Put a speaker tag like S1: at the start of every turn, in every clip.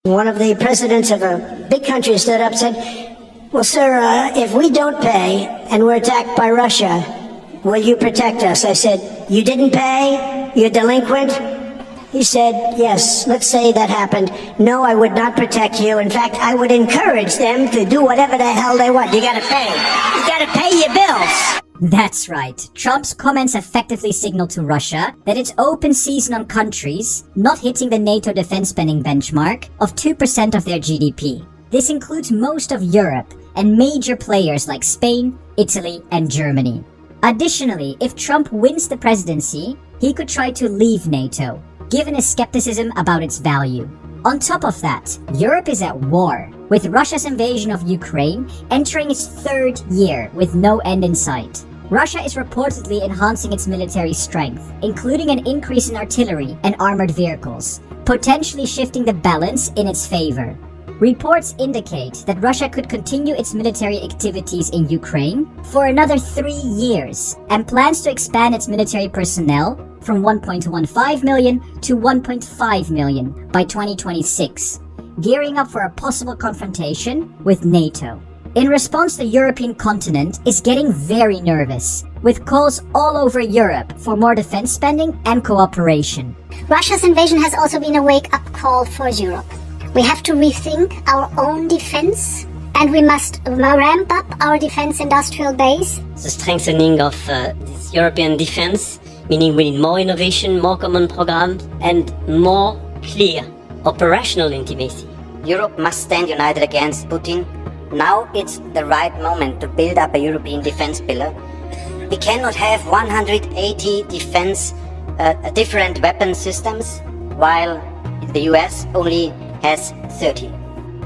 S1: One of the presidents of a big country stood up and said, well, sir, if we don't pay and we're attacked by Russia, will you protect us? I said, you didn't pay? You're delinquent? He said, yes, let's say that happened. No, I would not protect you. In fact, I would encourage them to do whatever the hell they want. You gotta pay. You gotta pay your bills.
S2: That's right. Trump's comments effectively signal to Russia that it's open season on countries not hitting the NATO defense spending benchmark of 2% of their GDP. This includes most of Europe and major players like Spain, Italy, and Germany. Additionally, if Trump wins the presidency, he could try to leave NATO, given his skepticism about its value. On top of that, Europe is at war, with Russia's invasion of Ukraine entering its third year with no end in sight. Russia is reportedly enhancing its military strength, including an increase in artillery and armored vehicles, potentially shifting the balance in its favor. Reports indicate that Russia could continue its military activities in Ukraine for another 3 years and plans to expand its military personnel from 1.15 million to 1.5 million by 2026, gearing up for a possible confrontation with NATO. In response, the European continent is getting very nervous, with calls all over Europe for more defense spending and cooperation.
S3: Russia's invasion has also been a wake-up call for Europe. We have to rethink our own defense, and we must ramp up our defense industrial base.
S4: The strengthening of this European defense, meaning we need more innovation, more common programs, and more clear operational intimacy.
S5: Europe must stand united against Putin. Now it's the right moment to build up a European defense pillar. We cannot have 180 different weapon systems, while the US only has 30.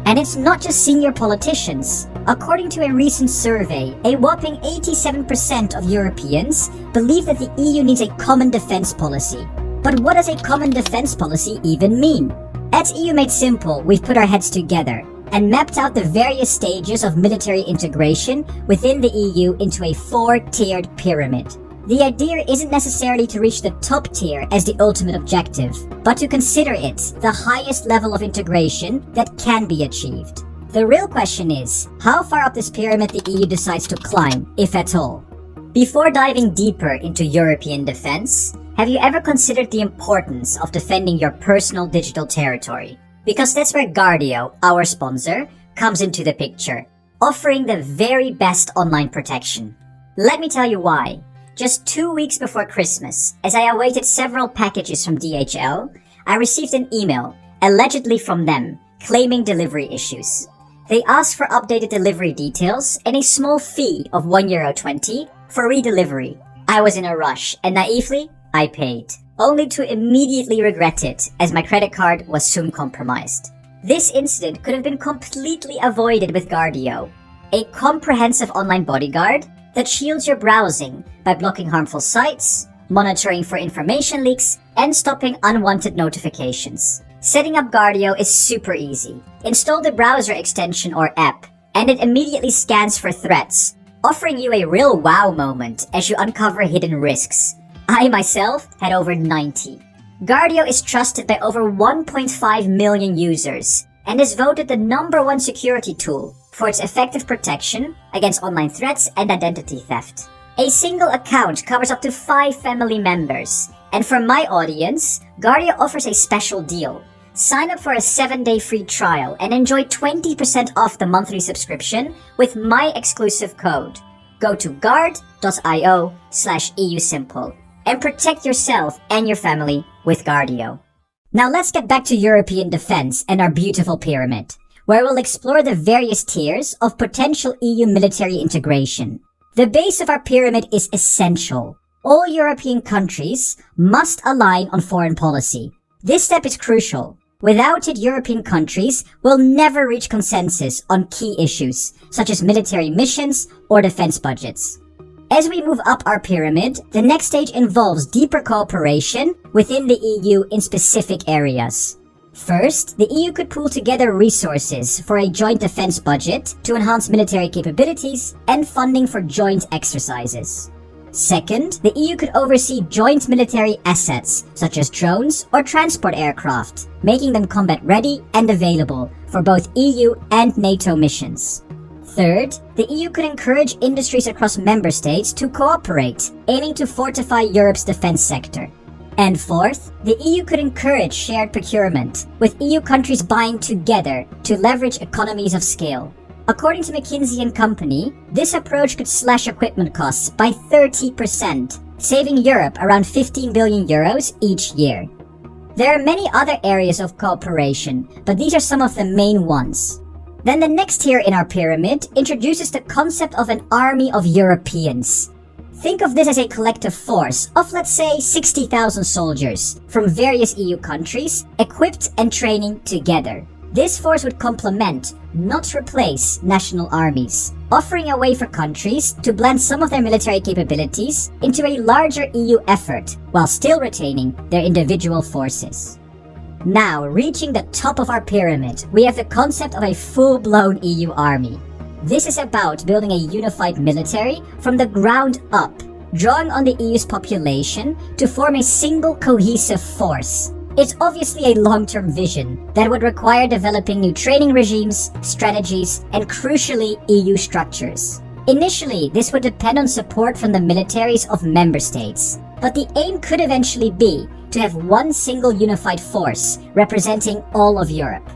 S2: And it's not just senior politicians. According to a recent survey, a whopping 87% of Europeans believe that the EU needs a common defense policy. But what does a common defense policy even mean? At EU Made Simple, we've put our heads together and mapped out the various stages of military integration within the EU into a 4-tiered pyramid. The idea isn't necessarily to reach the top tier as the ultimate objective, but to consider it the highest level of integration that can be achieved. The real question is, how far up this pyramid the EU decides to climb, if at all. Before diving deeper into European defense, have you ever considered the importance of defending your personal digital territory? Because that's where Guardio, our sponsor, comes into the picture, offering the very best online protection. Let me tell you why. Just 2 weeks before Christmas, as I awaited several packages from DHL, I received an email, allegedly from them, claiming delivery issues. They asked for updated delivery details and a small fee of €1.20 for redelivery. I was in a rush, and naively, I paid, only to immediately regret it as my credit card was soon compromised. This incident could have been completely avoided with Guardio, a comprehensive online bodyguard that shields your browsing by blocking harmful sites, monitoring for information leaks, and stopping unwanted notifications. Setting up Guardio is super easy. Install the browser extension or app, and it immediately scans for threats, offering you a real wow moment as you uncover hidden risks. I myself had over 90. Guardio is trusted by over 1.5 million users and is voted the #1 security tool for its effective protection against online threats and identity theft. A single account covers up to 5 family members, and for my audience, Guardio offers a special deal. Sign up for a 7-day free trial and enjoy 20% off the monthly subscription with my exclusive code. Go to guard.io/EUSimple and protect yourself and your family with Guardio. Now let's get back to European defense and our beautiful pyramid, where we'll explore the various tiers of potential EU military integration. The base of our pyramid is essential. All European countries must align on foreign policy. This step is crucial. Without it, European countries will never reach consensus on key issues, such as military missions or defense budgets. As we move up our pyramid, the next stage involves deeper cooperation within the EU in specific areas. First, the EU could pool together resources for a joint defense budget to enhance military capabilities and funding for joint exercises. Second, the EU could oversee joint military assets, such as drones or transport aircraft, making them combat ready and available for both EU and NATO missions. Third, the EU could encourage industries across member states to cooperate, aiming to fortify Europe's defense sector. And fourth, the EU could encourage shared procurement, with EU countries buying together to leverage economies of scale. According to McKinsey & Company, this approach could slash equipment costs by 30%, saving Europe around 15 billion euros each year. There are many other areas of cooperation, but these are some of the main ones. Then the next tier in our pyramid introduces the concept of an army of Europeans. Think of this as a collective force of, let's say, 60,000 soldiers from various EU countries, equipped and training together. This force would complement, not replace, national armies, offering a way for countries to blend some of their military capabilities into a larger EU effort while still retaining their individual forces. Now, reaching the top of our pyramid, we have the concept of a full-blown EU army. This is about building a unified military from the ground up, drawing on the EU's population to form a single cohesive force. It's obviously a long-term vision that would require developing new training regimes, strategies, and crucially, EU structures. Initially, this would depend on support from the militaries of member states, but the aim could eventually be to have one single unified force representing all of Europe.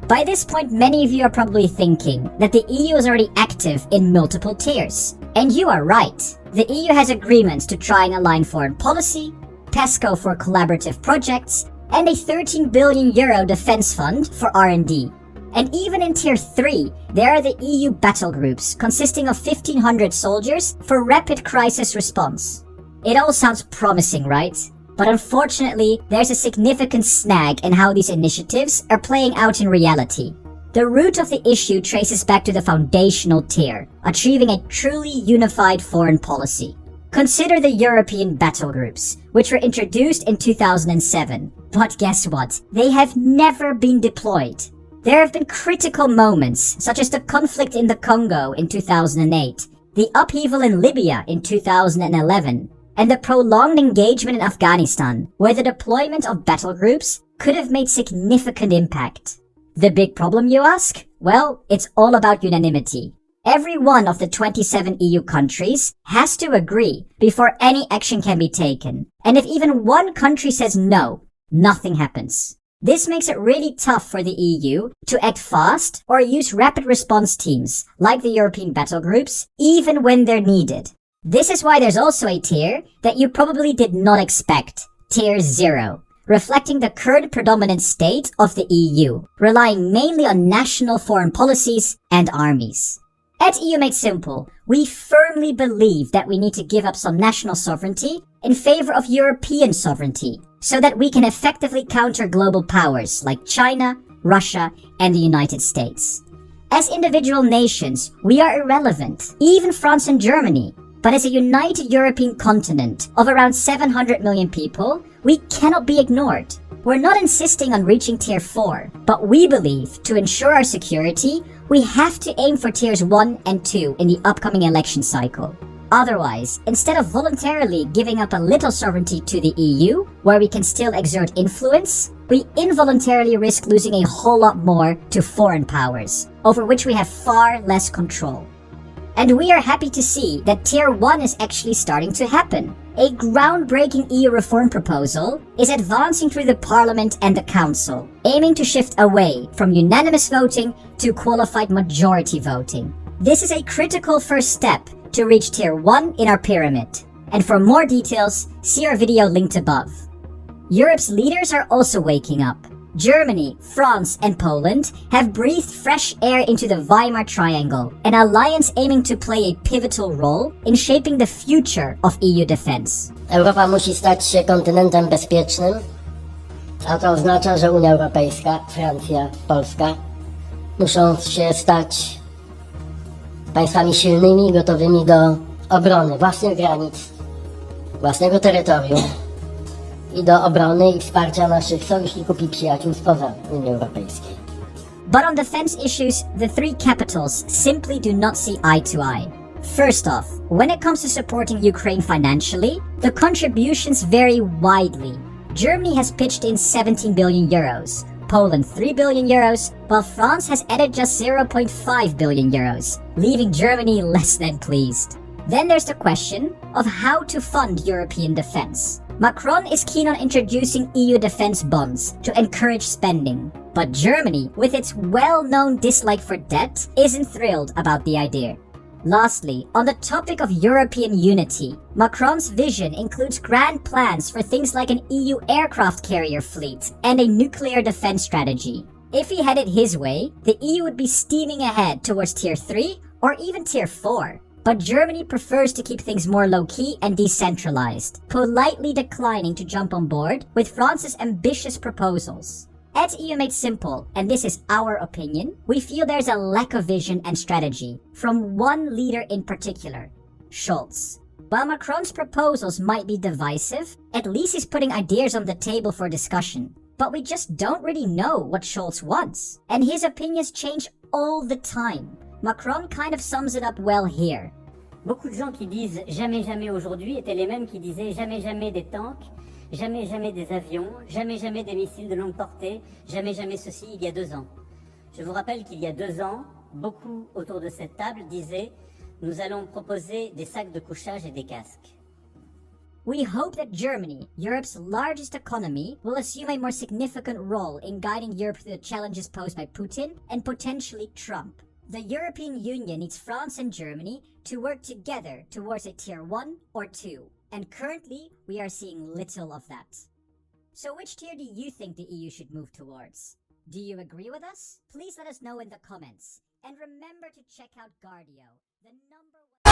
S2: By this point, many of you are probably thinking that the EU is already active in multiple tiers. And you are right. The EU has agreements to try and align foreign policy, PESCO for collaborative projects, and a 13 billion euro defense fund for R&D. And even in Tier 3, there are the EU battle groups consisting of 1,500 soldiers for rapid crisis response. It all sounds promising, right? But unfortunately, there's a significant snag in how these initiatives are playing out in reality. The root of the issue traces back to the foundational tier, achieving a truly unified foreign policy. Consider the European battle groups, which were introduced in 2007. But guess what? They have never been deployed. There have been critical moments, such as the conflict in the Congo in 2008, the upheaval in Libya in 2011, and the prolonged engagement in Afghanistan, where the deployment of battle groups could have made significant impact. The big problem, you ask? Well, it's all about unanimity. Every one of the 27 EU countries has to agree before any action can be taken. And if even one country says no, nothing happens. This makes it really tough for the EU to act fast or use rapid response teams, like the European battle groups, even when they're needed. This is why there's also a tier that you probably did not expect, Tier 0, reflecting the current predominant state of the EU, relying mainly on national foreign policies and armies. At EU Made Simple, we firmly believe that we need to give up some national sovereignty in favor of European sovereignty, so that we can effectively counter global powers like China, Russia, and the United States. As individual nations, we are irrelevant, even France and Germany. But as a united European continent of around 700 million people, we cannot be ignored. We're not insisting on reaching Tier 4, but we believe to ensure our security, we have to aim for Tiers 1 and 2 in the upcoming election cycle. Otherwise, instead of voluntarily giving up a little sovereignty to the EU, where we can still exert influence, we involuntarily risk losing a whole lot more to foreign powers, over which we have far less control. And we are happy to see that Tier 1 is actually starting to happen. A groundbreaking EU reform proposal is advancing through the Parliament and the Council, aiming to shift away from unanimous voting to qualified majority voting. This is a critical first step to reach Tier 1 in our pyramid. And for more details, see our video linked above. Europe's leaders are also waking up. Germany, France, and Poland have breathed fresh air into the Weimar Triangle, an alliance aiming to play a pivotal role in shaping the future of EU defense.
S6: Europa musi stać się kontynentem bezpiecznym, a to oznacza, że Unia Europejska, Francja, Polska muszą się stać państwami silnymi i gotowymi do obrony własnych granic, własnego terytorium i do obrony i wsparcia naszych sojuszników i przyjaciół spoza Unii Europejskiej.
S2: But on defense issues, the three capitals simply do not see eye to eye. First off, When it comes to supporting Ukraine financially, the contributions vary widely. Germany has pitched in 17 billion euros, Poland 3 billion euros, while France has added just 0.5 billion euros, leaving Germany less than pleased. Then there's the question of how to fund European defense. Macron is keen on introducing EU defense bonds to encourage spending, but Germany, with its well-known dislike for debt, isn't thrilled about the idea. Lastly, on the topic of European unity, Macron's vision includes grand plans for things like an EU aircraft carrier fleet and a nuclear defense strategy. If he had it his way, the EU would be steaming ahead towards Tier 3 or even Tier 4. But Germany prefers to keep things more low-key and decentralized, politely declining to jump on board with France's ambitious proposals. At EU Made Simple, and this is our opinion, we feel there's a lack of vision and strategy from one leader in particular, Scholz. While Macron's proposals might be divisive, at least he's putting ideas on the table for discussion. But we just don't really know what Scholz wants, and his opinions change all the time. Macron kind of sums it up well here.
S4: Beaucoup de gens qui disent jamais jamais aujourd'hui étaient les mêmes qui disaient jamais jamais des tanks, jamais jamais des avions, jamais jamais des missiles de longue portée, jamais jamais ceci il y a 2 ans. Je vous rappelle qu'il y a 2 ans, beaucoup autour de cette table disaient nous allons proposer des sacs de couchage et des casques.
S2: We hope that Germany, Europe's largest economy, will assume a more significant role in guiding Europe through the challenges posed by Putin and potentially Trump. The European Union needs France and Germany to work together towards a Tier 1 or 2, and currently we are seeing little of that. So which tier do you think the EU should move towards? Do you agree with us? Please let us know in the comments. And remember to check out Guardio, the #1